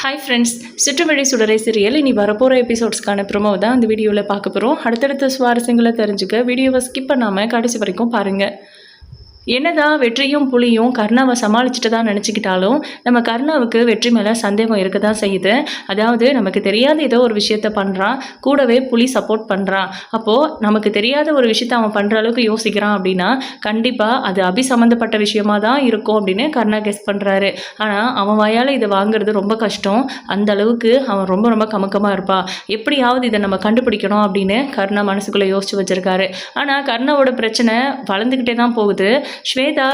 Hi friends, சிற்றுமழை சுடரை serial இனி வரப்போகிற எபிசோட்ஸ்க்கான ப்ரோமோ தான் அந்த வீடியோவில் பார்க்க போகிறோம். அடுத்தடுத்த சுவாரஸ்யங்களை தெரிஞ்சுக்க வீடியோவை ஸ்கிப் பண்ணாமல் கடைசி வரைக்கும் பாருங்கள். என்னதான் வெற்றியும் புலியும் கர்ணாவை சமாளிச்சுட்டு தான் நினச்சிக்கிட்டாலும் நம்ம கர்ணாவுக்கு வெற்றி மேலே சந்தேகம் இருக்க தான் செய்யுது. அதாவது நமக்கு தெரியாத ஏதோ ஒரு விஷயத்த பண்ணுறான், கூடவே புலி சப்போர்ட் பண்ணுறான். அப்போது நமக்கு தெரியாத ஒரு விஷயத்த அவன் பண்ணுற அளவுக்கு யோசிக்கிறான் அப்படின்னா கண்டிப்பாக அது அபி சம்மந்தப்பட்ட விஷயமா தான் இருக்கும் அப்படின்னு கர்ணா கெஸ் பண்ணுறாரு. ஆனால் அவன் வாயால் இதை வாங்குறது ரொம்ப கஷ்டம். அந்த அளவுக்கு அவன் ரொம்ப ரொம்ப கமக்கமாக இருப்பான். எப்படியாவது இதை நம்ம கண்டுபிடிக்கணும் அப்படின்னு கர்ணா மனசுக்குள்ளே யோசிச்சு வச்சுருக்காரு. ஆனால் கர்ணாவோட பிரச்சனை வளர்ந்துக்கிட்டே தான் போகுது. ஸ்வேதா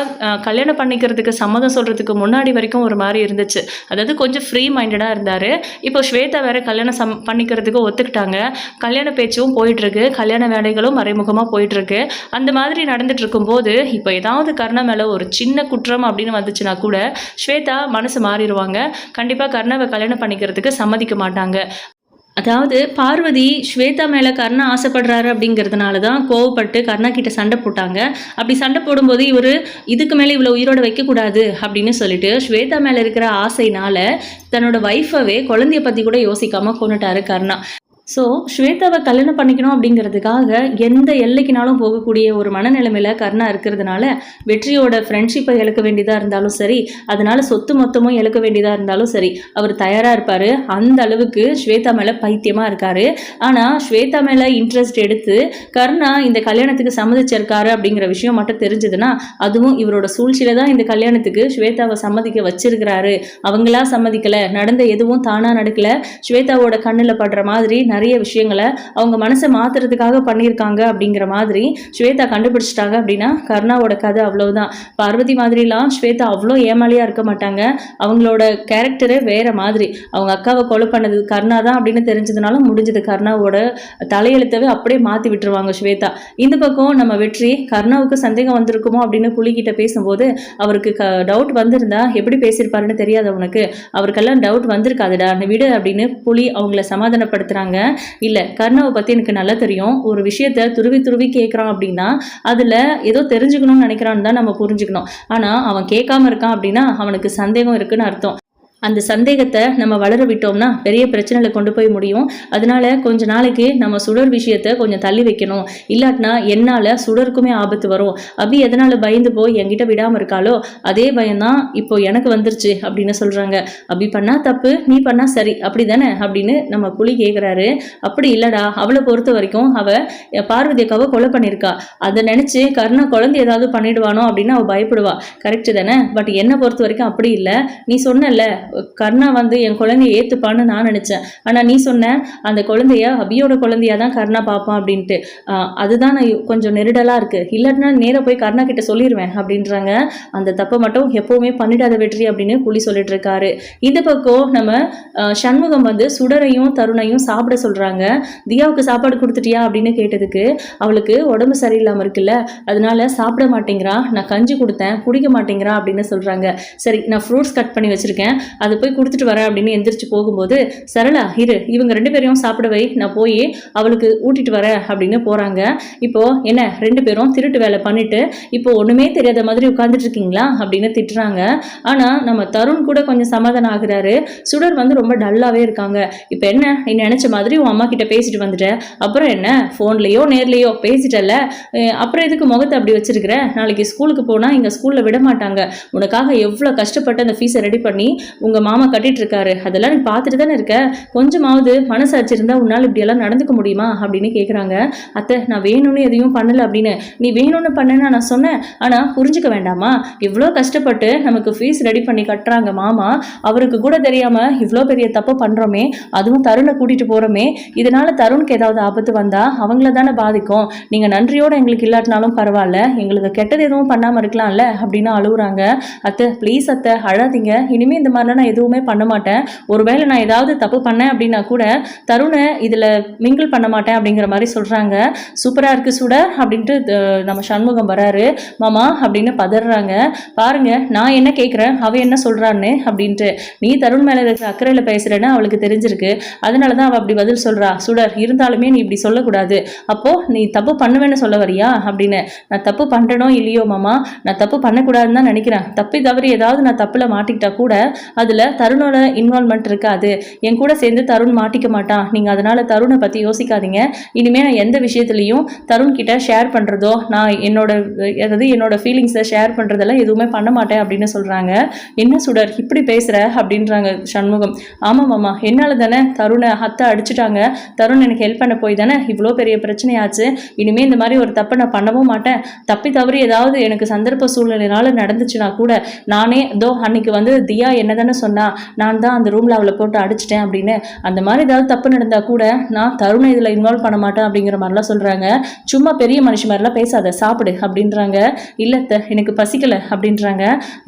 கல்யாணம் பண்ணிக்கிறதுக்கு சம்மதம் சொல்கிறதுக்கு முன்னாடி வரைக்கும் ஒரு மாதிரி இருந்துச்சு. அதாவது கொஞ்சம் ஃப்ரீ மைண்டடாக இருந்தார். இப்போ ஸ்வேதா வேறு கல்யாணம் பண்ணிக்கிறதுக்கு ஒத்துக்கிட்டாங்க. கல்யாண பேச்சும் போயிட்டுருக்கு, கல்யாண வேலைகளும் மறைமுகமாக போயிட்டுருக்கு. அந்த மாதிரி நடந்துட்டு இருக்கும்போது இப்போ ஏதாவது கர்ணா மேலே ஒரு சின்ன குற்றம் அப்படின்னு வந்துச்சுன்னா கூட ஸ்வேதா மனசு மாறிடுவாங்க. கண்டிப்பாக கர்ணாவை கல்யாணம் பண்ணிக்கிறதுக்கு சம்மதிக்க மாட்டாங்க. அதாவது பார்வதி ஸ்வேதா மேலே கர்ணா ஆசைப்படுறாரு அப்படிங்கிறதுனால தான் கோவப்பட்டு கர்ணா கிட்ட சண்டை போட்டாங்க. அப்படி சண்டை போடும்போது இவர் இதுக்கு மேலே இவ்வளோ உயிரோட வைக்கக்கூடாது அப்படின்னு சொல்லிட்டு ஸ்வேதா மேலே இருக்கிற ஆசைனால தன்னோட ஒய்ஃபவே குழந்தைய பற்றி கூட யோசிக்காமல் கொண்டுட்டாரு கர்ணா. ஸோ ஸ்வேதாவை கல்யாணம் பண்ணிக்கணும் அப்படிங்கிறதுக்காக எந்த எல்லைக்குனாலும் போகக்கூடிய ஒரு மனநிலைமையில் கர்ணா இருக்கிறதுனால வெற்றியோட ஃப்ரெண்ட்ஷிப்பை இழக்க வேண்டியதாக இருந்தாலும் சரி, அதனால சொத்து மொத்தமும் இழக்க வேண்டியதாக இருந்தாலும் சரி, அவர் தயாராக இருப்பார். அந்த அளவுக்கு ஸ்வேதா மேலே பைத்தியமாக இருக்கார். ஆனால் ஸ்வேதா மேலே இன்ட்ரெஸ்ட் எடுத்து கர்ணா இந்த கல்யாணத்துக்கு சம்மதிச்சிருக்காரு அப்படிங்கிற விஷயம் மட்டும் தெரிஞ்சதுன்னா அதுவும் இவரோட சூழ்ச்சியில் தான் இந்த கல்யாணத்துக்கு ஸ்வேதாவை சம்மதிக்க வச்சிருக்கிறாரு. அவங்களா சம்மதிக்கலை, நடந்த எதுவும் தானாக நடக்கலை, ஸ்வேதாவோட கண்ணில் படுற மாதிரி நிறைய விஷயங்களை அவங்க மனசை மாத்துறதுக்காக பண்ணியிருக்காங்க அப்படிங்கிற மாதிரி ஸ்வேதா கண்டுபிடிச்சிட்டாங்க அப்படின்னா கர்ணாவோட கதை அவ்வளவுதான். பார்வதி மாதிரிலாம் ஸ்வேதா அவ்வளோ ஏமாலியாக இருக்க மாட்டாங்க. அவங்களோட கேரக்டரே வேற மாதிரி. அவங்க அக்காவை கொலை பண்ணது கர்ணா தான் அப்படின்னு தெரிஞ்சதுனால முடிஞ்சது. கர்ணாவோட தலையெழுத்தவே அப்படியே மாற்றி விட்டுருவாங்க ஸ்வேதா. இந்த பக்கம் நம்ம வெற்றி கர்ணாவுக்கு சந்தேகம் வந்திருக்குமோ அப்படின்னு புலிகிட்ட பேசும்போது அவருக்கு டவுட் வந்திருந்தா எப்படி பேசியிருப்பாருன்னு தெரியாது அவனுக்கு. அவருக்கெல்லாம் டவுட் வந்திருக்காதுடா, விடு அப்படின்னு புலி அவங்கள சமாதானப்படுத்துறாங்க. இல்லை, கர்ணாவை பற்றி எனக்கு நல்லா தெரியும். ஒரு விஷயத்த துருவி துருவி கேட்குறான் அப்படின்னா அதில் ஏதோ தெரிஞ்சுக்கணும்னு நினைக்கிறான்னு தான் நம்ம புரிஞ்சுக்கணும். ஆனால் அவன் கேட்காம இருக்கான் அப்படின்னா அவனுக்கு சந்தேகம் இருக்குன்னு அர்த்தம். அந்த சந்தேகத்தை நம்ம வளர விட்டோம்னா பெரிய பிரச்சனையில் கொண்டு போய் முடியும். அதனால கொஞ்ச நாளைக்கு நம்ம சுடர் விஷயத்தை கொஞ்சம் தள்ளி வைக்கணும். இல்லாட்டினா என்னால் சுடருக்குமே ஆபத்து வரும். அபி எதனால் பயந்து போய் என்கிட்ட விடாமல் இருக்காளோ அதே பயம்தான் இப்போ எனக்கு வந்துருச்சு அப்படின்னு சொல்கிறாங்க. அபி பண்ணால் தப்பு, நீ பண்ணால் சரி, அப்படி தானே அப்படின்னு நம்ம புலி கேட்குறாரு. அப்படி இல்லைடா, அவளை பொறுத்த வரைக்கும் அவள் பார்வதி அக்காவை கொலை பண்ணியிருக்கா. அதை நினச்சி கர்ணா குழந்தை ஏதாவது பண்ணிடுவானோ அப்படின்னு அவள் பயப்படுவா. கரெக்டு தானே? பட் என்னை பொறுத்த வரைக்கும் அப்படி இல்லை. நீ சொன்னல கர்ணா என் குழந்தைய ஏற்றுப்பான்னு நான் நினச்சேன். ஆனால் நீ சொன்ன அந்த குழந்தைய அபியோட குழந்தையா தான் கர்ணா பார்ப்பான் அப்படின்ட்டு. அதுதான் நான் கொஞ்சம் நெருடலாக இருக்குது. இல்லைன்னா நேராக போய் கர்ணா கிட்ட சொல்லிடுவேன் அப்படின்றாங்க. அந்த தப்பை மட்டும் எப்போவுமே பண்ணிடாத வெற்றி அப்படின்னு புலி சொல்லிட்டு இருக்காரு. இந்த பக்கம் நம்ம சண்முகம் சுடரையும் தருணையும் சாப்பிட சொல்கிறாங்க. தியாவுக்கு சாப்பாடு கொடுத்துட்டியா அப்படின்னு கேட்டதுக்கு அவளுக்கு உடம்பு சரியில்லாமல் இருக்குல்ல, அதனால சாப்பிட மாட்டேங்கிறா, நான் கஞ்சி கொடுத்தேன் குடிக்க மாட்டேங்கிறா அப்படின்னு சொல்கிறாங்க. சரி, நான் ஃப்ரூட்ஸ் கட் பண்ணி வச்சுருக்கேன், அதை போய் கொடுத்துட்டு வரேன் அப்படின்னு எந்திரிச்சு போகும்போது சரளா இரு, இவங்க ரெண்டு பேரையும் சாப்பிட வை, நான் போய் அவளுக்கு ஊட்டிட்டு வரேன் அப்படின்னு போகிறாங்க. இப்போ என்ன ரெண்டு பேரும் திருட்டு வேலை பண்ணிட்டு இப்போ ஒன்றுமே தெரியாத மாதிரி உட்காந்துட்டு இருக்கீங்களா அப்படின்னு திட்டுறாங்க. ஆனால் நம்ம தருண் கூட கொஞ்சம் சமாதானம் ஆகுறாரு. சுடர் ரொம்ப டல்லாகவே இருக்காங்க. இப்போ என்ன, நீ நினச்ச மாதிரி உன் அம்மா கிட்ட பேசிட்டு வந்துட்ட, அப்புறம் என்ன ஃபோன்லேயோ நேர்லேயோ பேசிட்டல, அப்புறம் எதுக்கு முகத்தை அப்படி வச்சிருக்கிற? நாளைக்கு ஸ்கூலுக்கு போனால் இங்கே ஸ்கூலில் விட மாட்டாங்க. உனக்காக எவ்வளோ கஷ்டப்பட்டு அந்த ஃபீஸை ரெடி பண்ணி உங்கள் மாமா கட்டிட்டு இருக்காரு, அதெல்லாம் நீ பார்த்துட்டு தானே இருக்க, கொஞ்சமாவது மனசாட்சி இருந்தால் உன்னால் இப்படியெல்லாம் நடந்துக்க முடியுமா அப்படின்னு கேட்குறாங்க. அத்தை, நான் வேணும்னு எதையும் பண்ணலை அப்படின்னு. நீ வேணும்னு பண்ணேன்னா நான் சொன்னேன், ஆனால் புரிஞ்சுக்க வேண்டாமா? இவ்வளோ கஷ்டப்பட்டு நமக்கு ஃபீஸ் ரெடி பண்ணி கட்டுறாங்க மாமா, அவருக்கு கூட தெரியாமல் இவ்வளோ பெரிய தப்பு பண்ணுறோமே, அதுவும் தருணை கூட்டிகிட்டு போகிறோமே, இதனால் தருணுக்கு ஏதாவது ஆபத்து வந்தால் அவங்கள தானே பாதிக்கும். நீங்கள் நன்றியோடு எங்களுக்கு இல்லாட்டினாலும் பரவாயில்ல, எங்களுக்கு கெட்டது எதுவும் பண்ணாமல் இருக்கலாம்ல அப்படின்னு அழுகுறாங்க. அத்தை ப்ளீஸ் அத்தை அழாதீங்க, இனிமேல் இந்த மாதிரிலாம் நான் எதுவுமே பண்ண மாட்டேன். ஒருவேளை நான் ஏதாவது தப்பு பண்ணேன் அப்படின்னா கூட தருணை இதில் மிங்கிள் பண்ண மாட்டேன் அப்படிங்கிற மாதிரி சொல்கிறாங்க. சூப்பராக இருக்குது சுடர் அப்படின்ட்டு நம்ம சண்முகம் வராரு. மாமா அப்படின்னு பதறாங்க. பாருங்க நான் என்ன கேட்குறேன், அவள் என்ன சொல்கிறான்னு அப்படின்ட்டு. நீ தருண் மேலே இருக்கிற அக்கறையில் பேசுகிறேன்னு அவளுக்கு தெரிஞ்சிருக்கு, அதனால தான் அவள் அப்படி பதில் சொல்கிறா. சுடர் இருந்தாலுமே நீ இப்படி சொல்லக்கூடாது, அப்போது நீ தப்பு பண்ணுவேன்னு சொல்ல வரியா அப்படின்னு. நான் தப்பு பண்ணுறனோ இல்லையோ மாமா, நான் தப்பு பண்ணக்கூடாதுன்னு தான் நினைக்கிறேன். தப்பி தவறி ஏதாவது நான் தப்பில் மாட்டிக்கிட்டா கூட அது அதில் தருணோட இன்வால்மெண்ட் இருக்காது, என் கூட சேர்ந்து தருண் மாட்டிக்க மாட்டான், நீங்கள் அதனால் தருணை பற்றி யோசிக்காதீங்க, இனிமேல் நான் எந்த விஷயத்துலையும் தருண் கிட்ட ஷேர் பண்ணுறதோ நான் என்னோட ஃபீலிங்ஸை ஷேர் பண்ணுறதெல்லாம் எதுவுமே பண்ண மாட்டேன் அப்படின்னு சொல்கிறாங்க. என்ன சுடர் இப்படி பேசுகிற அப்படின்றாங்க சண்முகம். ஆமாம் மாமா, என்னால் தானே தருணை அத்தை அடிச்சுட்டாங்க, தருண் எனக்கு ஹெல்ப் பண்ண போய் தானே இவ்வளோ பெரிய பிரச்சனையாச்சு, இனிமேல் இந்த மாதிரி ஒரு தப்பை நான் பண்ணவும் மாட்டேன், தப்பி தவறி ஏதாவது எனக்கு சந்தர்ப்ப சூழ்நிலையினால நடந்துச்சுன்னா கூட நானே அன்னைக்கு வந்து தியா என்ன தானே சொன்னா, நான் தான் அந்த ரூமில் அவளை போட்டு அடிச்சிட்டேன் அப்படின்னு, அந்த மாதிரி ஏதாவது தப்பு நடந்தால் கூட நான் தருணை இதில் இன்வால்வ் பண்ண மாட்டேன் அப்படிங்கிற மாதிரிலாம் சொல்கிறாங்க. சும்மா பெரிய மனுஷன் மாதிரிலாம் பேசாத, சாப்பிடு அப்படின்றாங்க. இல்லத்த எனக்கு பசிக்கலை அப்படின்றாங்க.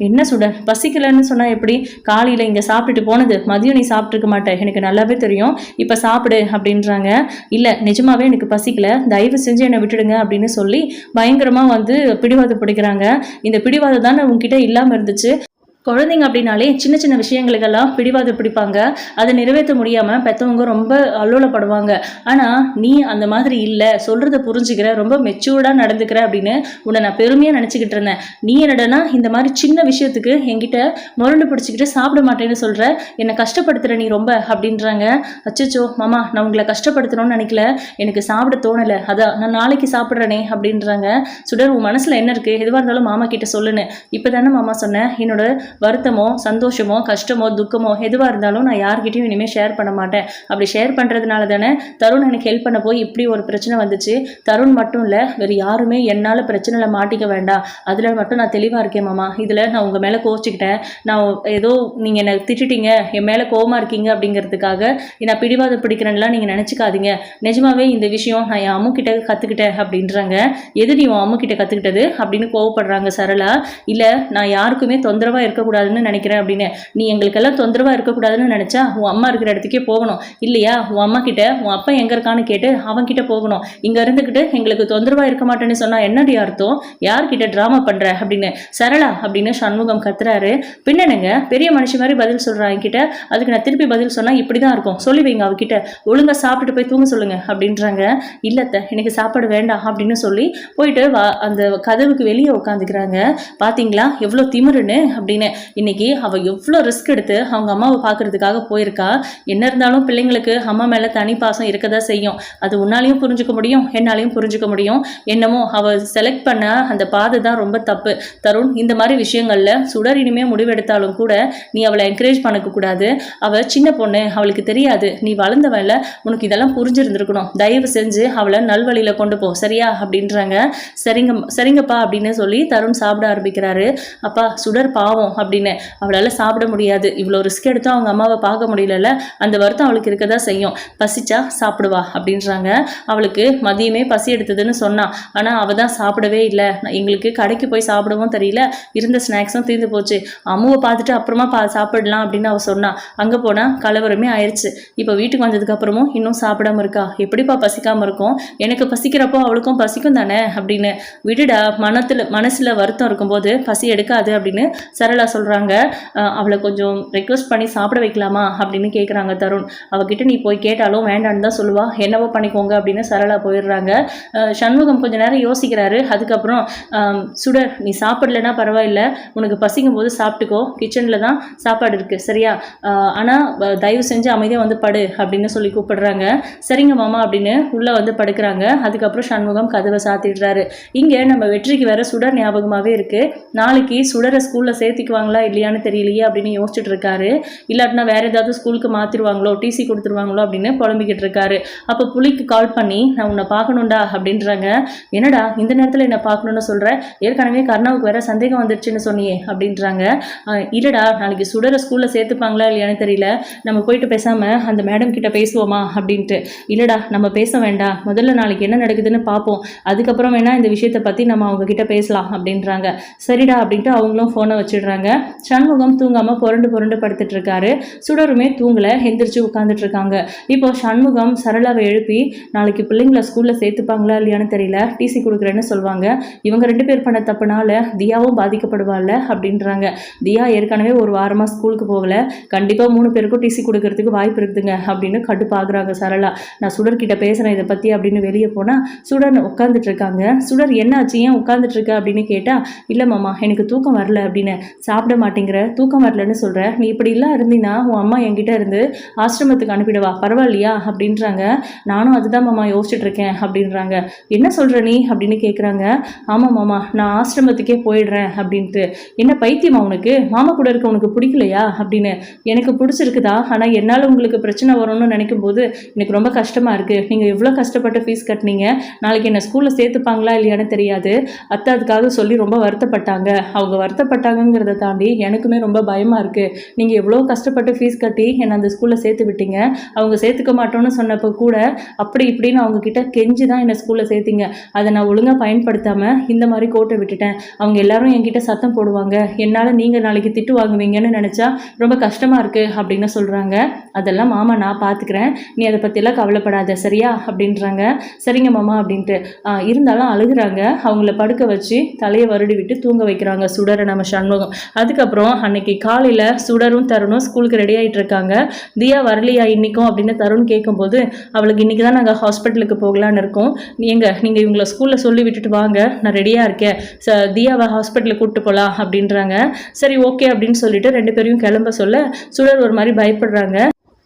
என்ன சுடர் பசிக்கலைன்னு சொன்னால் எப்படி, காலையில் இங்கே சாப்பிட்டுட்டு போனது மதியம் நீ சாப்பிட்ருக்க மாட்டேன், எனக்கு நல்லாவே தெரியும், இப்போ சாப்பிடு அப்படின்றாங்க. இல்லை நிஜமாவே எனக்கு பசிக்கல, தயவு செஞ்சு என்னை விட்டுடுங்க அப்படின்னு சொல்லி பயங்கரமாக வந்து பிடிவாதம் பிடிக்கிறாங்க. இந்த பிடிவாதம் தானே உங்ககிட்ட இல்லாமல் இருந்துச்சு, குழந்தைங்க அப்படின்னாலே சின்ன சின்ன விஷயங்களுக்கெல்லாம் பிடிவாதம் பிடிப்பாங்க, அதை நிறைவேற்ற முடியாமல் பெற்றவங்க ரொம்ப அல்லோலப்படுவாங்க. ஆனால் நீ அந்த மாதிரி இல்லை, சொல்கிறத புரிஞ்சுக்கிற, ரொம்ப மெச்சூர்டாக நடந்துக்கிற அப்படின்னு உன்னை நான் பெருமையாக நினச்சிக்கிட்டு இருந்தேன். நீ என்னடனா இந்த மாதிரி சின்ன விஷயத்துக்கு என்கிட்ட முரண்டு பிடிச்சிக்கிட்டு சாப்பிட மாட்டேன்னு சொல்கிற, என்னை கஷ்டப்படுத்துகிற நீ ரொம்ப அப்படின்றாங்க. அச்சச்சோ மாமா, நான் உங்களை கஷ்டப்படுத்தணும்னு நினைக்கல, எனக்கு சாப்பிட தோணலை, அதான் நான் நாளைக்கு சாப்பிட்றேனே அப்படின்றாங்க. சுடர் உன் மனசில் என்ன இருக்குது, எதுவாக இருந்தாலும் மாமா கிட்ட சொல்லுன்னு இப்போ தானே மாமா சொன்னேன், என்னோட வருத்தமோ சந்தோஷமோ கஷ்டமோ துக்கமோ எதுவாக இருந்தாலும் நான் யார்கிட்டையும் இனிமேல் ஷேர் பண்ண மாட்டேன், அப்படி ஷேர் பண்ணுறதுனால தானே தருண் எனக்கு ஹெல்ப் பண்ண போய் இப்படி ஒரு பிரச்சனை வந்துச்சு, தருண் மட்டும் இல்லை வேறு யாருமே என்னால் பிரச்சனையில் மாட்டிக்க வேண்டாம், அதில் மட்டும் நான் தெளிவாக இருக்கேன் மாமா, இதில் நான் உங்கள் மேலே கோச்சிக்கிட்டேன், நான் ஏதோ நீங்கள் என்னை திட்டிட்டீங்க என் மேலே கோவமாக இருக்கீங்க அப்படிங்கிறதுக்காக நான் பிடிவாதம் பிடிக்கிறேன்லாம் நீங்கள் நினச்சிக்காதீங்க, நிஜமாவே இந்த விஷயம் நான் என் அம்முக்கிட்ட கற்றுக்கிட்டேன் அப்படின்றாங்க. எது நீ உன் அம்முக்கிட்ட கற்றுக்கிட்டது அப்படின்னு கோவப்படுறாங்க சரளா. இல்லை நான் யாருக்குமே தொந்தரவாக இருக்கக்கூடாதுன்னு நினைக்கிறேன் அப்படின்னு, நீ எங்களுக்கெல்லாம் தொந்தரவாக இருக்கக்கூடாதுன்னு நினச்சா உன் அம்மா இருக்கிற இடத்துக்கே போகணும் இல்லையா, உன் அம்மா கிட்ட உன் அப்பா எங்கே இருக்கான்னு கேட்டு அவன்கிட்ட போகணும், இங்கே இருந்துக்கிட்டு எங்களுக்கு தொந்தரவாக இருக்க மாட்டேன்னு சொன்னால் என்னடி அர்த்தம், யார்கிட்ட ட்ராமா பண்ணுற அப்படின்னு சரளா அப்படின்னு சண்முகம் கத்துறாரு. பின்னனுங்க பெரிய மனுஷன் மாதிரி பதில் சொல்கிறான் என்கிட்ட, அதுக்கு நான் திருப்பி பதில் சொன்னால் இப்படி தான் இருக்கும், சொல்லி வைங்க அவகிட்ட, ஒழுங்காக சாப்பிட்டுட்டு போய் தூங்க சொல்லுங்க அப்படின்றாங்க. இல்லத்த எனக்கு சாப்பாடு வேண்டாம் அப்படின்னு சொல்லி போயிட்டு அந்த கதவுக்கு வெளியே உட்காந்துக்கிறாங்க. பார்த்தீங்களா எவ்வளோ திமிருன்னு அப்படின்னு. இன்னைக்கு அவள் எவ்வளோ ரிஸ்க் எடுத்து அவங்க அம்மாவை பார்க்கறதுக்காக போயிருக்கா, என்ன இருந்தாலும் பிள்ளைங்களுக்கு அம்மா மேலே தனி பாசம் இருக்க தான் செய்யும், அது உன்னாலையும் புரிஞ்சுக்க முடியும் என்னாலையும் புரிஞ்சுக்க முடியும். என்னமோ அவள் செலக்ட் பண்ண அந்த பாதை தான் ரொம்ப தப்பு. தருண் இந்த மாதிரி விஷயங்களில் சுடர் இனிமே முடிவெடுத்தாலும் கூட நீ அவளை என்கரேஜ் பண்ணக்கூடாது, அவள் சின்ன பொண்ணு, அவளுக்கு தெரியாது, நீ வளர்ந்தவள, உனக்கு இதெல்லாம் புரிஞ்சிருந்துருக்கணும், தயவு செஞ்சு அவளை நல்வழியில் கொண்டு போ சரியா அப்படின்றாங்க. சரிங்கப்பா அப்படின்னு சொல்லி தருண் சாப்பிட ஆரம்பிக்கிறாரு. அப்பா சுடர் பாவம் அப்படின்னு, அவளால் சாப்பிட முடியாது, இவ்வளோ ரிஸ்க் எடுத்தும் அவங்க அம்மாவை பார்க்க முடியல, அந்த வருத்தம் அவளுக்கு இருக்க தான் செய்யும், பசிச்சா சாப்பிடுவா அப்படின்றாங்க. அவளுக்கு மதியமே பசி எடுத்ததுன்னு சொன்னான், ஆனால் அவள் தான் சாப்பிடவே இல்லை, எங்களுக்கு கடைக்கு போய் சாப்பிடவும் தெரியல, இருந்த ஸ்நாக்ஸும் தீர்ந்து போச்சு, அம்மாவை பார்த்துட்டு அப்புறமா சாப்பிடலாம் அப்படின்னு அவள் சொன்னான். அங்கே போனால் கலவரமே ஆயிடுச்சு, இப்போ வீட்டுக்கு வந்ததுக்கு அப்புறமும் இன்னும் சாப்பிடாம இருக்கா, எப்படிப்பா பசிக்காமல் இருக்கும், எனக்கு பசிக்கிறப்போ அவளுக்கும் பசிக்கும் தானே அப்படின்னு. விடுடா, மனசில் வருத்தம் இருக்கும்போது பசி எடுக்காது அப்படின்னு சரளா சொல்கிறாங்க. அவளை கொஞ்சம் ரெக்வஸ்ட் பண்ணி சாப்பிட வைக்கலாமா அப்படின்னு கேட்குறாங்க தருண். அவகிட்ட நீ போய் கேட்டாலும் வேண்டான்னு தான் சொல்லுவா, என்னவோ பண்ணிக்கோங்க அப்படின்னு சரளா போயிடுறாங்க. சண்முகம் கொஞ்ச நேரம் யோசிக்கிறாரு. அதுக்கப்புறம் சுடர் நீ சாப்பிடலன்னா பரவாயில்ல, உனக்கு பசிக்கும் போது சாப்பிட்டுக்கோ, கிச்சனில் தான் சாப்பாடு இருக்குது சரியா, ஆனால் தயவு செஞ்சு அமைதியாக வந்து படு அப்படின்னு சொல்லி கூப்பிடுறாங்க. சரிங்க மாமா அப்படின்னு உள்ளே வந்து படுக்கிறாங்க. அதுக்கப்புறம் சண்முகம் கதவை சாத்திடுறாரு. இங்கே நம்ம வெற்றிக்கு வேற சுடர் ஞாபகமாகவே இருக்குது. நாளைக்கு சுடரை ஸ்கூலில் சேர்த்திக்குவாங்களா இல்லையான்னு தெரியலையே அப்படின்னு யோசிச்சுட்டு இருக்காரு. இல்லாட்டினா வேற ஏதாவது ஸ்கூலுக்கு மாற்றிடுவாங்களோ, டிசி கொடுத்துருவாங்களோ அப்படின்னு புலம்பிக்கிட்டு இருக்காரு. அப்போ புலிக்கு கால் பண்ணி நான் உன்னை பார்க்கணுண்டா அப்படின்றாங்க. என்னடா இந்த நேரத்தில் என்னை பார்க்கணுன்னு சொல்கிறேன், ஏற்கனவே கர்ணாவுக்கு வேற சந்தேகம் வந்துருச்சுன்னு சொன்னியே அப்படின்றாங்க. இல்லைடா நாளைக்கு சுடரை ஸ்கூலில் சேர்த்துப்பாங்களா இல்லையான்னு தெரியல, நம்ம போயிட்டு பேசாமல் அந்த மேடம் கிட்ட பேசுவோமா அப்படின்ட்டு. இல்லைடா நம்ம பேச வேண்டாம், முதல்ல நாளைக்கு என்ன நடக்குதுன்னு பார்ப்போம், அதுக்கப்புறம் வேணா இந்த விஷயத்தை பற்றி நம்ம அவங்க கிட்ட பேசலாம் அப்படின்றாங்க. சரிடா அப்படின்ட்டு அவங்களும் ஃபோனை வச்சிடுறாங்க. சண்முகம் தூங்காமல் புரண்டு படுத்துட்டு இருக்காரு. சுடருமே தூங்கலை, எந்திரிச்சு உட்காந்துட்டு இருக்காங்க. இப்போ சண்முகம் சரளாவை எழுப்பி நாளைக்கு பிள்ளைங்களை ஸ்கூலில் சேர்த்துப்பாங்களா இல்லையான்னு தெரியல, டிசி கொடுக்குறேன்னு சொல்லுவாங்க, இவங்க 2 பேர் பண்ண தப்புனால தியாவும் பாதிக்கப்படுவாள்ல அப்படின்றாங்க. தியா ஏற்கனவே ஒரு வாரமாக ஸ்கூலுக்கு போகல, கண்டிப்பாக 3 பேருக்கும் டிசி கொடுக்கறதுக்கு வாய்ப்பு இருக்குதுங்க அப்படின்னு கடுப்பாக்குறாங்க சரளா. நான் சுடர்கிட்ட பேசுகிறேன் இதை பற்றி அப்படின்னு வெளியே போனால் சுடர் உட்காந்துட்டு இருக்காங்க. சுடர் என்னாச்சு ஏன் உட்காந்துட்டு இருக்க அப்படின்னு கேட்டால், இல்லை மாமா எனக்கு தூக்கம் வரல அப்படின்னு. சாப்பிட மாட்டேங்கிற, தூக்கம் வரலன்னு சொல்கிற, நீ இப்படிலாம் இருந்தீன்னா உன் அம்மா என்கிட்ட இருந்து ஆசிரமத்துக்கு அனுப்பிடுவா, பரவாயில்லையா அப்படின்றாங்க. நானும் அதுதான் மாமா யோசிச்சுட்டு இருக்கேன் அப்படின்றாங்க. என்ன சொல்கிற நீ அப்படின்னு கேட்குறாங்க. ஆமாம் மாமா, நான் ஆசிரமத்துக்கே போயிடுறேன் அப்படின்ட்டு. என்ன பைத்தியமா உனக்கு, மாமா கூட இருக்க உனக்கு பிடிக்கலையா அப்படின்னு. எனக்கு பிடிச்சிருக்குதா, ஆனால் என்னால் உங்களுக்கு பிரச்சனை வரும்னு நினைக்கும் போது எனக்கு ரொம்ப கஷ்டமாக இருக்குது. நீங்கள் எவ்வளோ கஷ்டப்பட்டு ஃபீஸ் கட்டினீங்க, நாளைக்கு என்னை ஸ்கூலில் சேர்த்துப்பாங்களா இல்லையான்னு தெரியாது. அத்தை அதுக்காக சொல்லி ரொம்ப வருத்தப்பட்டாங்க. அவங்க வருத்தப்பட்டாங்கிறத தாண்டி எனக்குமே ரொம்ப பயமாக இருக்குது. நீங்கள் எவ்வளோ கஷ்டப்பட்டு ஃபீஸ் கட்டி என்னை அந்த ஸ்கூலில் சேர்த்து விட்டீங்க. அவங்க சேர்த்துக்க மாட்டோன்னு சொன்னப்போ கூட அப்படி இப்படின்னு அவங்கக்கிட்ட கெஞ்சி தான் என்னை ஸ்கூலில் சேர்த்திங்க. அதை நான் ஒழுங்காக பயன்படுத்தாமல் இந்த மாதிரி கோட்டை விட்டுட்டேன். அவங்க எல்லாரும் என்கிட்ட சத்தம் போடுவாங்க. என்னால் நீங்கள் நாளைக்கு திட்டு வாங்குவீங்கன்னு நினச்சா ரொம்ப கஷ்டமாக இருக்குது அப்படின்னு சொல்கிறாங்க. அதெல்லாம் மாமா நான் பார்த்துக்கிறேன், நீ அதை பற்றியெல்லாம் கவலைப்படாத சரியா அப்படின்றாங்க. சரிங்க மாமா அப்படின்ட்டு இருந்தாலும் அழுகுறாங்க. அவங்கள படுக்க வச்சு தலையை வருடி விட்டு தூங்க வைக்கிறாங்க சுடரை நம்ம சண்முகம். அதுக்கப்புறம் அன்னைக்கு காலையில் சுடரும் தருணும் ஸ்கூலுக்கு ரெடி ஆகிட்டு இருக்காங்க. தியா வரலையா இன்றைக்கும் அப்படின்னு தருண் கேட்கும்போது, அவளுக்கு இன்றைக்கி தான் நாங்கள் ஹாஸ்பிட்டலுக்கு போகலான்னு இருக்கோம், நீங்கள் இவங்களை ஸ்கூலில் சொல்லி விட்டுட்டு வாங்க, நான் ரெடியாக இருக்கேன், தியாவை ஹாஸ்பிட்டலுக்கு கூப்பிட்டு போகலாம் அப்படின்றாங்க. சரி ஓகே அப்படின்னு சொல்லிட்டு 2 பேரையும் கிளம்ப சொல்ல சுடர் ஒரு மாதிரி பயப்படுறாங்க.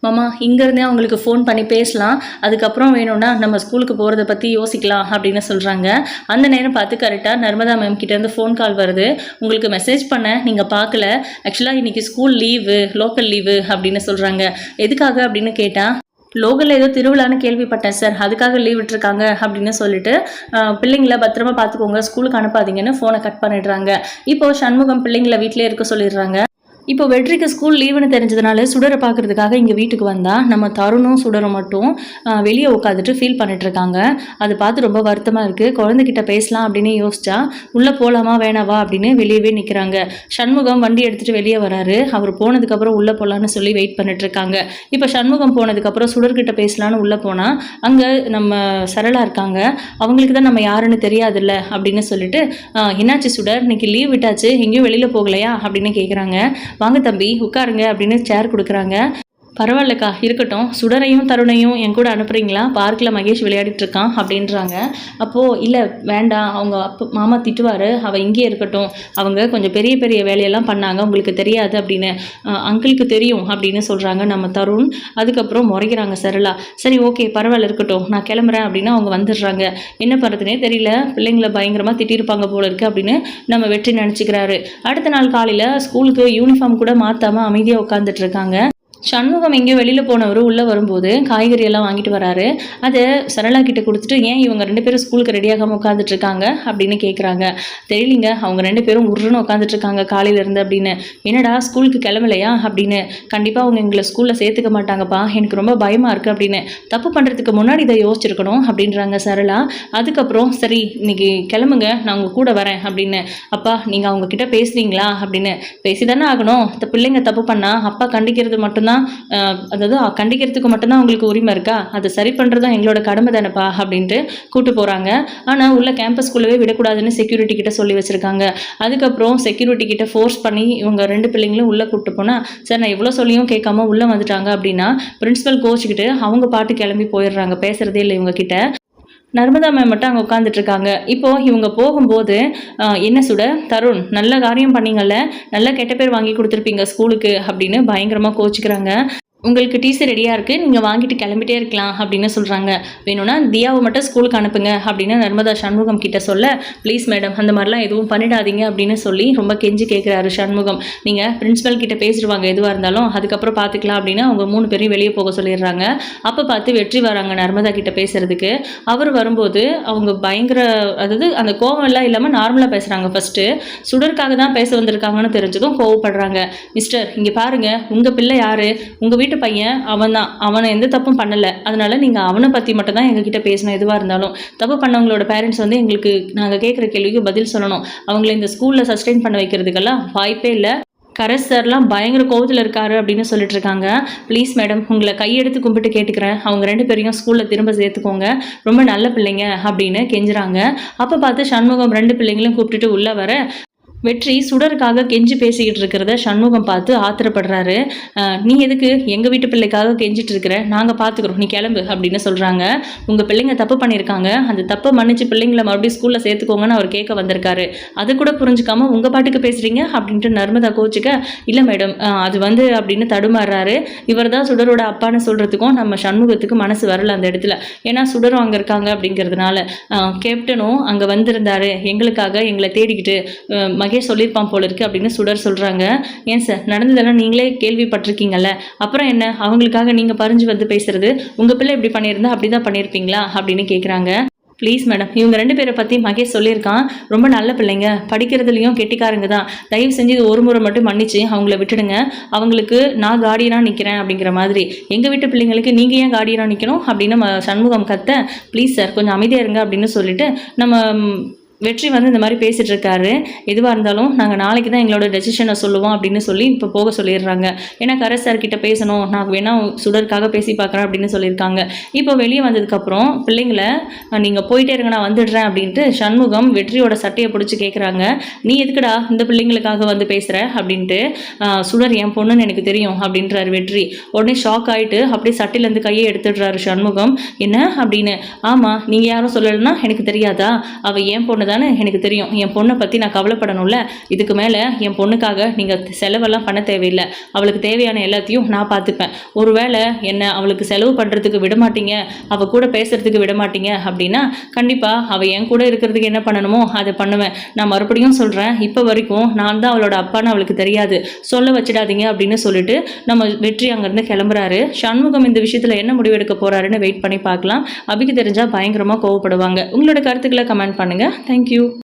மாமா இங்கேருந்தே அவங்களுக்கு ஃபோன் பண்ணி பேசலாம், அதுக்கப்புறம் வேணும்னா நம்ம ஸ்கூலுக்கு போகிறத பற்றி யோசிக்கலாம் அப்படின்னு சொல்கிறாங்க. அந்த நேரம் பார்த்து கரெக்டாக நர்மதா மேம் கிட்டேருந்து ஃபோன் கால் வருது. உங்களுக்கு மெசேஜ் பண்ண நீங்கள் பார்க்கல, ஆக்சுவலாக இன்றைக்கி ஸ்கூல் லீவு, லோக்கல் லீவு அப்படின்னு சொல்கிறாங்க. எதுக்காக அப்படின்னு கேட்டால், லோக்கலில் ஏதோ திருவிழான்னு கேள்விப்பட்டேன் சார், அதுக்காக லீவ் விட்டுருக்காங்க அப்படின்னு சொல்லிட்டு பிள்ளைங்களை பத்திரமா பார்த்துக்கோங்க, ஸ்கூலுக்கு அனுப்பாதீங்கன்னு ஃபோனை கட் பண்ணிடுறாங்க. இப்போது சண்முகம் பிள்ளைங்களை வீட்டிலே இருக்க சொல்லிடுறாங்க. இப்போ வெற்றிக்கு ஸ்கூல் லீவுன்னு தெரிஞ்சதுனால சுடரை பார்க்குறதுக்காக இங்கே வீட்டுக்கு வந்தால் நம்ம தருணும் சுடரும் மட்டும் வெளியே உட்காந்துட்டு ஃபீல் பண்ணிட்டுருக்காங்க. அதை பார்த்து ரொம்ப வருத்தமாக இருக்குது. குழந்தைகிட்ட பேசலாம் அப்படின்னு யோசிச்சா உள்ளே போகலாமா வேணாவா அப்படின்னு வெளியவே நிற்கிறாங்க. சண்முகம் வண்டி எடுத்துகிட்டு வெளியே வராரு. அவர் போனதுக்கப்புறம் உள்ளே போகலான்னு சொல்லி வெயிட் பண்ணிட்டுருக்காங்க. இப்போ சண்முகம் போனதுக்கப்புறம் சுடர்கிட்ட பேசலான்னு உள்ளே போனால் அங்கே நம்ம சரளா இருக்காங்க. அவங்களுக்கு தான் நம்ம யாருன்னு தெரியாதுல்ல அப்படின்னு சொல்லிட்டு, என்னாச்சு சுடர், இன்னைக்கு லீவ் விட்டாச்சு, எங்கேயும் வெளியில் போகலையா அப்படின்னு கேட்குறாங்க. வாங்க தம்பி உட்காருங்க அப்படின்னு சேர் கொடுக்குறாங்க. பரவாயில்லக்கா இருக்கட்டும், சுடரையும் தருணையும் என் கூட அனுப்புகிறீங்களா, பார்க்கில் மகேஷ் விளையாடிட்டு இருக்கான் அப்படின்றாங்க. அப்போது இல்லை வேண்டாம், அவங்க மாமா திட்டுவார், அவள் இங்கேயே இருக்கட்டும், அவங்க கொஞ்சம் பெரிய பெரிய வேலையெல்லாம் பண்ணாங்க, உங்களுக்கு தெரியாது அப்படின்னு. அங்கிளுக்கு தெரியும் அப்படின்னு சொல்கிறாங்க நம்ம தருண். அதுக்கப்புறம் முறைக்கிறாங்க சரளா. சரி ஓகே பரவாயில்ல இருக்கட்டும், நான் கிளம்புறேன் அப்படின்னு அவங்க வந்துடுறாங்க. என்ன பண்ணுறதுனே தெரியல, பிள்ளைங்களை பயங்கரமாக திட்டிருப்பாங்க போல இருக்குது அப்படின்னு நம்ம வெற்றி நினச்சிக்கிறாரு. அடுத்த நாள் காலையில் ஸ்கூலுக்கு யூனிஃபார்ம் கூட மாற்றாமல் அமைதியாக உட்காந்துட்டு இருக்காங்க. சண்முகம் எங்கேயோ வெளியில் போனவர் உள்ளே வரும்போது காய்கறி எல்லாம் வாங்கிட்டு வராரு. அதை சரளா கிட்ட கொடுத்துட்டு, ஏன் இவங்க 2 பேரும் ஸ்கூலுக்கு ரெடியாகாமல் உட்காந்துட்டு இருக்காங்க அப்படின்னு கேட்குறாங்க. தெரியலிங்க, அவங்க 2 பேரும் உருன்னு உட்காந்துட்டு இருக்காங்க காலையிலேருந்து அப்படின்னு. என்னடா ஸ்கூலுக்கு கிளம்பலையா அப்படின்னு. கண்டிப்பாக அவங்க எங்களை ஸ்கூலில் சேர்த்துக்க மாட்டாங்கப்பா, எனக்கு ரொம்ப பயமாக இருக்குது அப்படின்னு. தப்பு பண்ணுறதுக்கு முன்னாடி இதை யோசிச்சிருக்கணும் அப்படின்றாங்க சரளா. அதுக்கப்புறம் சரி இன்னைக்கு கிளம்புங்க, நான் உங்கள் கூட வரேன் அப்படின்னு. அப்பா நீங்கள் அவங்க கிட்ட பேசுறீங்களா அப்படின்னு. பேசி தானே ஆகணும், பிள்ளைங்க தப்பு பண்ணால் அப்பா கண்டிக்கிறது மட்டும்தான், அதாவது கண்டிக்கிறதுக்கு மட்டும்தான் உங்களுக்கு உரிமை இருக்கா, அதை சரி பண்ணுறதும் எங்களோட கடமை தானேப்பா அப்படின்ட்டு கூட்டு போகிறாங்க. ஆனால் உள்ள கேம்பஸ்குள்ளவே விடக்கூடாதுன்னு செக்யூரிட்டி கிட்ட சொல்லி வச்சுருக்காங்க. அதுக்கப்புறம் செக்யூரிட்டி கிட்ட ஃபோர்ஸ் பண்ணி இவங்க 2 பிள்ளைங்களும் உள்ளே கூப்பிட்டு போனால், சார் நான் இவ்வளோ சொல்லியும் கேட்காம உள்ளே வந்துட்டாங்க அப்படின்னா பிரின்ஸிபல் கோச்சுக்கிட்டு அவங்க பாட்டு கிளம்பி போயிடுறாங்க, பேசுகிறதே இல்லை இவங்க கிட்ட. நர்மதா மேம் மட்டும் அங்கே உட்காந்துட்டு இருக்காங்க. இப்போது இவங்க போகும்போது, என்ன சுட தருண் நல்ல காரியம் பண்ணீங்கல்ல, நல்ல கெட்ட பேர் வாங்கி கொடுத்துருப்பீங்க ஸ்கூலுக்கு அப்படின்னு பயங்கரமாக கோச்சிக்கிறாங்க. உங்களுக்கு டிசி ரெடியாக இருக்குது, நீங்கள் வாங்கிட்டு கிளம்பிட்டே இருக்கலாம் அப்படின்னு சொல்கிறாங்க. வேணும்னா தியாவை மட்டும் ஸ்கூலுக்கு அனுப்புங்க அப்படின்னு நர்மதா சண்முகம் கிட்ட சொல்ல, ப்ளீஸ் மேடம் அந்த மாதிரிலாம் எதுவும் பண்ணிடாதீங்க அப்படின்னு சொல்லி ரொம்ப கெஞ்சி கேட்குறாரு சண்முகம். நீங்கள் பிரின்ஸிபல் கிட்ட பேசிடுவாங்க எதுவாக இருந்தாலும், அதுக்கப்புறம் பார்த்துக்கலாம் அப்படின்னு அவங்க 3 பேரையும் வெளியே போக சொல்லிடுறாங்க. அப்போ பார்த்து வெற்றி வராங்க நர்மதா கிட்ட பேசுகிறதுக்கு. அவர் வரும்போது அவங்க பயங்கர, அதாவது அந்த கோவம் எல்லாம் இல்லாமல் நார்மலாக பேசுகிறாங்க. ஃபஸ்ட்டு சுடருக்காக தான் பேச வந்திருக்காங்கன்னு தெரிஞ்சதும் கோவப்படுறாங்க. மிஸ்டர் இங்கே பாருங்கள், உங்கள் பிள்ளை யார், உங்கள் வீட்டு பையன் அவன் தான், அவனை எந்த தப்பும் பண்ணலை, அதனால நீங்கள் அவனை பற்றி மட்டும் தான் எங்ககிட்ட பேசணும். எதுவாக இருந்தாலும் தப்பு பண்ணவங்களோட பேரண்ட்ஸ் வந்து எங்களுக்கு நாங்கள் கேட்குற கேள்விக்கு பதில் சொல்லணும். அவங்கள இந்த ஸ்கூலில் சஸ்டெயின் பண்ண வைக்கிறதுக்கெல்லாம் வாய்ப்பே இல்லை. கரஸ் சார்லாம் பயங்கர கோவத்தில் இருக்காரு அப்படின்னு சொல்லிட்டு இருக்காங்க. ப்ளீஸ் மேடம் உங்களை கையெடுத்து கும்பிட்டு கேட்டுக்கிறேன், அவங்க 2 பேரையும் ஸ்கூலில் திரும்ப சேர்த்துக்கோங்க, ரொம்ப நல்ல பிள்ளைங்க அப்படின்னு கெஞ்சுறாங்க. அப்போ பார்த்து சண்முகம் 2 பிள்ளைங்களும் கூப்பிட்டுட்டு உள்ளே வர, வெற்றி சுடருக்காக கெஞ்சி பேசிக்கிட்டு இருக்கிறத சண்முகம் பார்த்து ஆத்திரப்படுறாரு. நீ எதுக்கு எங்கள் வீட்டு பிள்ளைக்காக கெஞ்சிட்டு இருக்கிற, நாங்கள் பார்த்துக்குறோம், நீ கிளம்பு அப்படின்னு சொல்கிறாங்க. உங்கள் பிள்ளைங்க தப்பு பண்ணியிருக்காங்க, அந்த தப்பை மன்னிச்சு பிள்ளைங்களை மறுபடியும் ஸ்கூலில் சேர்த்துக்கோங்கன்னு அவர் கேட்க வந்திருக்காரு. அது கூட புரிஞ்சுக்காம உங்கள் பாட்டுக்கு பேசுகிறீங்க அப்படின்ட்டு நர்மதா கோச்சிக்க, இல்லை மேடம் அது அப்படின்னு தடுமாறுறாரு. இவர் தான் சுடரோட அப்பான்னு சொல்கிறதுக்கும் நம்ம சண்முகத்துக்கு மனசு வரல அந்த இடத்துல. ஏன்னா சுடரும் அங்கே இருக்காங்க அப்படிங்கிறதுனால. கேப்டனும் அங்கே வந்திருந்தாரு எங்களுக்காக, எங்களை தேடிக்கிட்டு மகேஷ் சொல்லியிருப்பான் போல இருக்கு அப்படின்னு சுடர் சொல்கிறாங்க. ஏன் சார் நடந்ததெல்லாம் நீங்களே கேள்விப்பட்டிருக்கீங்கல்ல, அப்புறம் என்ன அவங்களுக்காக நீங்கள் பறிஞ்சு வந்து பேசுறது, உங்கள் பிள்ளை இப்படி பண்ணியிருந்தா அப்படி தான் பண்ணியிருப்பீங்களா அப்படின்னு கேட்குறாங்க. ப்ளீஸ் மேடம், இவங்க 2 பேரை பற்றி மகேஷ் சொல்லியிருக்கான், ரொம்ப நல்ல பிள்ளைங்க, படிக்கிறதுலையும் கெட்டிக்காரங்க தான், தயவு செஞ்சு இது ஒரு முறை மட்டும் மன்னிச்சு அவங்கள விட்டுடுங்க, அவங்களுக்கு நான் கார்டியனாக நிற்கிறேன் அப்படிங்கிற மாதிரி. எங்கள் வீட்டு பிள்ளைங்களுக்கு நீங்கள் ஏன் கார்டியனாக நிற்கணும் அப்படின்னு சண்முகம் கத்த, ப்ளீஸ் சார் கொஞ்சம் அமைதியாக இருங்க அப்படின்னு சொல்லிட்டு நம்ம வெற்றி இந்த மாதிரி பேசிகிட்டு இருக்காரு. எதுவாக இருந்தாலும் நாங்கள் நாளைக்கு தான் எங்களோட டெசிஷனை சொல்லுவோம் அப்படின்னு சொல்லி இப்போ போக சொல்லிடுறாங்க. ஏன்னா கரை சார்கிட்ட பேசணும், நான் வேணால் சுடருக்காக பேசி பார்க்குறேன் அப்படின்னு சொல்லியிருக்காங்க. இப்போ வெளியே வந்ததுக்கப்புறம் பிள்ளைங்களை நீங்கள் போயிட்டே இருங்க நான் வந்துடுறேன் அப்படின்ட்டு சண்முகம் வெற்றியோட சட்டையை பிடிச்சி கேட்குறாங்க. நீ எதுக்குடா இந்த பிள்ளைங்களுக்காக வந்து பேசுகிற அப்படின்ட்டு. சுடர் என் பொண்ணுன்னு எனக்கு தெரியும் அப்படின்றாரு வெற்றி. உடனே ஷாக் ஆகிட்டு அப்படியே சட்டையிலேருந்து கையை எடுத்துடுறாரு சண்முகம். என்ன அப்படின்னு. ஆமாம், நீங்கள் யாரும் சொல்லலைன்னா எனக்கு தெரியாதா, அவள் என் பொண்ணு தானே எனக்கு தெரியும், என் பொண்ணை பற்றி நான் கவலைப்படணும்ல, இதுக்கு மேலே என் பொண்ணுக்காக நீங்கள் செலவெல்லாம் பண்ண தேவையில்லை, அவளுக்கு தேவையான எல்லாத்தையும் நான் பார்த்துப்பேன். ஒருவேளை என்னை அவளுக்கு செலவு பண்ணுறதுக்கு விட மாட்டீங்க, அவள் கூட பேசுகிறதுக்கு விட மாட்டீங்க அப்படின்னா கண்டிப்பாக அவள் என் கூட இருக்கிறதுக்கு என்ன பண்ணணுமோ அதை பண்ணுவேன். நான் மறுபடியும் சொல்கிறேன், இப்போ வரைக்கும் நான் தான் அவளோட அப்பான்னு அவளுக்கு தெரியாது, சொல்ல வச்சிடாதீங்க அப்படின்னு சொல்லிட்டு நம்ம வெற்றி அங்கேருந்து கிளம்புறாரு. சண்முகம் இந்த விஷயத்தில் என்ன முடிவெடுக்க போகிறாருன்னு வெயிட் பண்ணி பார்க்கலாம். அபிக்கு தெரிஞ்சால் பயங்கரமாக கோவப்படுவாங்க. உங்களோட கருத்துக்களை கமெண்ட் பண்ணுங்கள். Thank you.